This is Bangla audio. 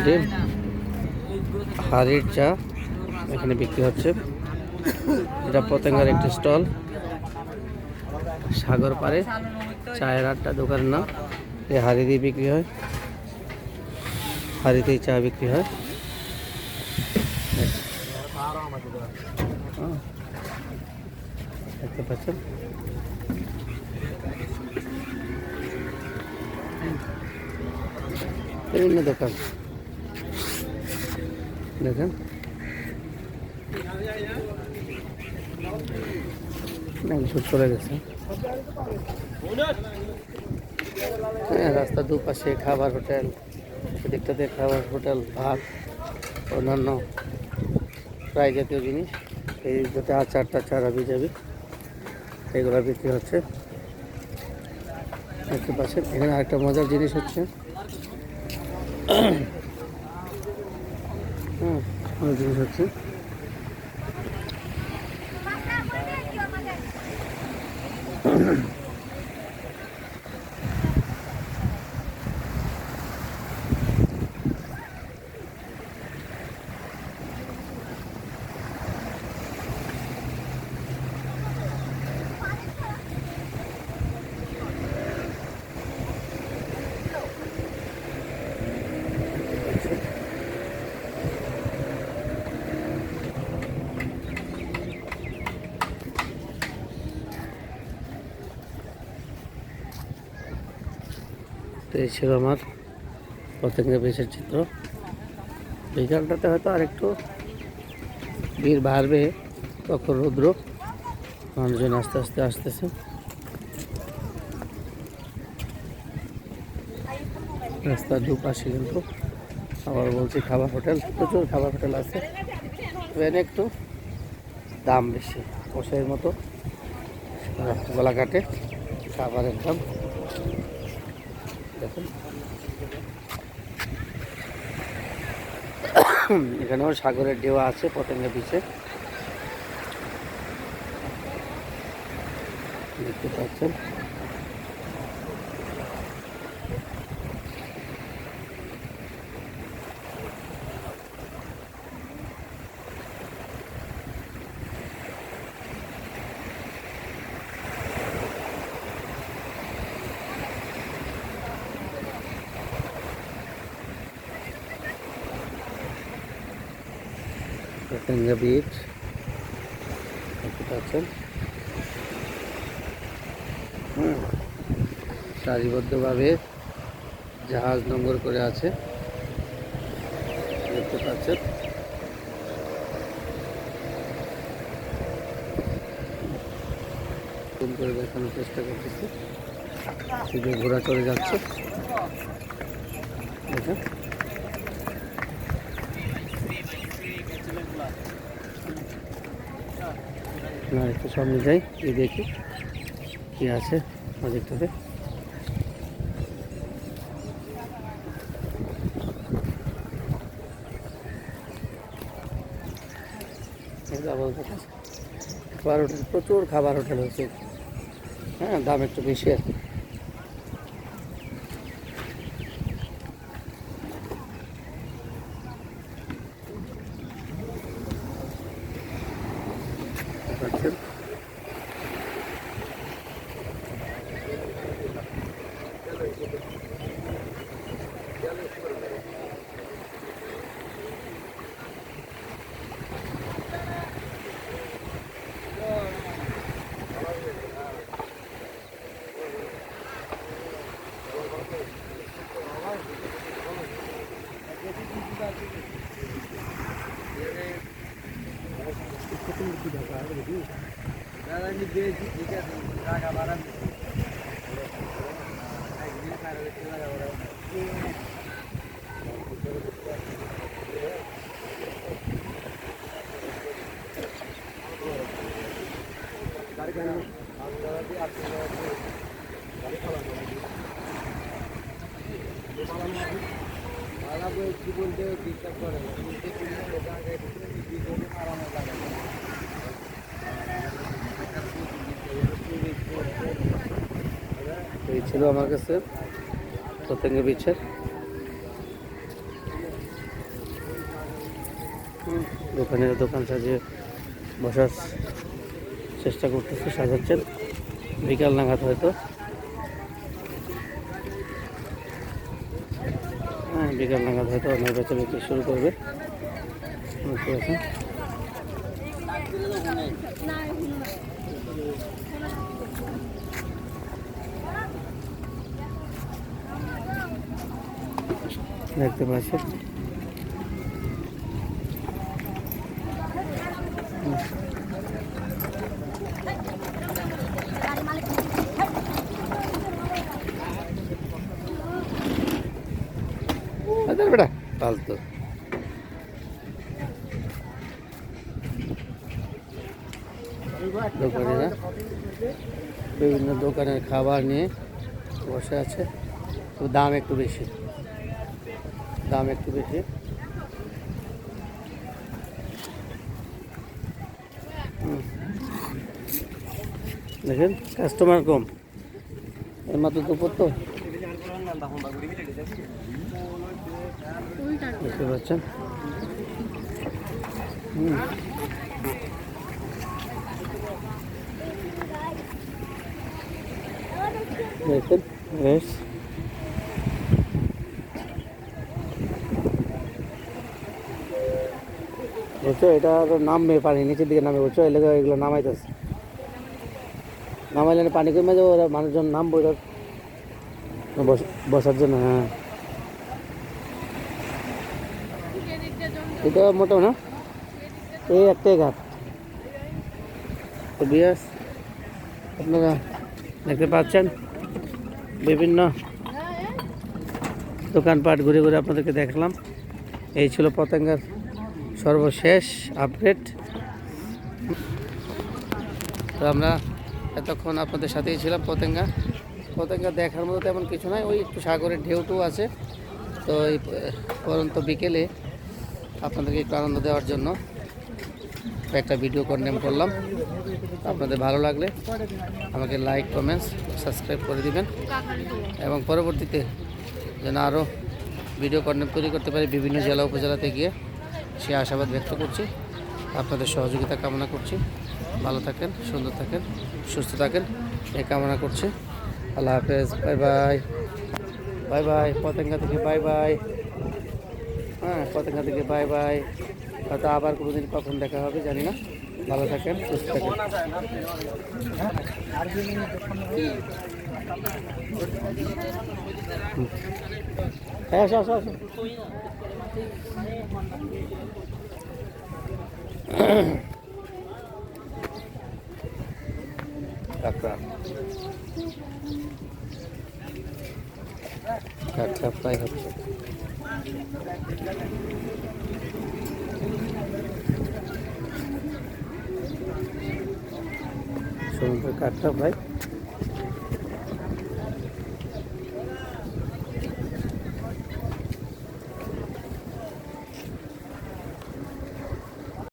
ডিম, হাড়ির চা এখানে বিক্রি হচ্ছে। এটা পতেঙ্গার একটি স্টল, সাগর পাড়ে চায়ের আড্ডা দোকানের নাম। এই হাড়ি দিয়ে বিক্রি হয়, হাড়িতেই চা বিক্রি হয়। দেখতে পাচ্ছেন বিভিন্ন দোকান, দেখেন ছুট চলে গেছে। হ্যাঁ, রাস্তার দুপাশে খাবার হোটেল, এদিকটাতে খাবার হোটেল, ভাত, অন্যান্য ফ্রাই জাতীয় জিনিস, এই যাতে আচার টাচার আবি যাবি এগুলো বিক্রি হচ্ছে। দেখতে পাচ্ছেন এখানে আরেকটা মজার জিনিস হচ্ছে, জিনিস হচ্ছে তো এই ছিল আমার পতেঙ্গা বিচের চিত্র। বিকালটাতে হয়তো আরেকটু ভিড় বাড়বে, তখন রৌদ্র, মানুষজন আস্তে আস্তে আসতেছে। রাস্তার দুপাশে কিন্তু আবার বলছি খাবার হোটেল, প্রচুর খাবার হোটেল আছে। ট্রেনে একটু দাম বেশি, কষাইয়ের মতো গলাঘাটে খাবারের দাম দেখুন। এখানেও সাগরের ঢেউ আছে পতেঙ্গা বিচে, দেখতে পাচ্ছেন। পতেঙ্গা বিচ দেখতে পাচ্ছেন, সারিবদ্ধভাবে জাহাজ নোঙর করে আছে, দেখতে পাচ্ছেন। জুম করে দেখানোর চেষ্টা করতেছি, শুধু ঘোড়া চলে যাচ্ছে দেখেন। না একটু সামনে যাই, এই দেখি কি আছে প্রজেক্টটাতে। খাবার হোটেল, প্রচুর খাবার হোটেল হয়েছে, হ্যাঁ দাম একটু বেশি আর কি। এই ছিল আমার কাছে পতেঙ্গা বিচের দোকান সাজিয়ে বসার চেষ্টা করতেছে, সাজাচ্ছেন। বিকাল নাগাদ হয়তো, বিকাল নাগাদ হয়তো অনেক বেচা বিক্রি শুরু করবে। বুঝতে পারছেন? দেখতে পাচ্ছেন বেটা ফালতু। দোকানিরা বিভিন্ন দোকানের খাবার নিয়ে বসে আছে, তো দাম একটু বেশি। দেখেন কাস্টমার কম, এর মাত্র দুপুর তো, বুঝতে পারছেন। দেখেন বেশ বুঝছো, এটা নামবে পানি নিচের দিকে নামে, বুঝছো, এগুলো নামাইতেছে। নামাইলে পানি কমে যাবো, ওরা মানুষজন নামবো বসার জন্য। হ্যাঁ, এটা মোটো না, এই একটাই ঘাট। তো বিয়াস আপনারা দেখতে পাচ্ছেন বিভিন্ন দোকানপাট ঘুরে ঘুরে আপনাদেরকে দেখলাম। এই ছিল পতেঙ্গার সর্বশেষ আপডেট। তো আমরা এতক্ষণ আপনাদের সাথেই ছিলাম। পতেঙ্গা দেখার মতো তেমন কিছু নয়, ওই একটু সাগরের ঢেউটু আছে। তো এই পরন্ত বিকেলে আপনাদেরকে একটু আনন্দ দেওয়ার জন্য একটা ভিডিও কন্টেন্ট করলাম। আপনাদের ভালো লাগলে আমাকে লাইক, কমেন্টস, সাবস্ক্রাইব করে দিবেন, এবং পরবর্তীতে যেন আরও ভিডিও কন্টেন্ট তৈরি করতে পারি বিভিন্ন জেলা উপজেলাতে গিয়ে, সে আশাবাদ ব্যক্ত করছি। আপনাদের সহযোগিতা কামনা করছি। ভালো থাকেন, সুন্দর থাকেন, সুস্থ থাকেন, এই কামনা করছি। আল্লাহ হাফেজ, bye bye. Bye bye Patenga থেকে, বাই বাই। হ্যাঁ, পতেঙ্গা থেকে বাই বাই। হয়তো আবার কোনোদিন কখন দেখা হবে জানি না। ভালো থাকেন, সুস্থ থাকেন। হ্যাঁ, আসো আসো আসো। কাঁকড়া ফ্রাই হচ্ছে। সমুদ্রের কাঁকড়া ফ্রাই।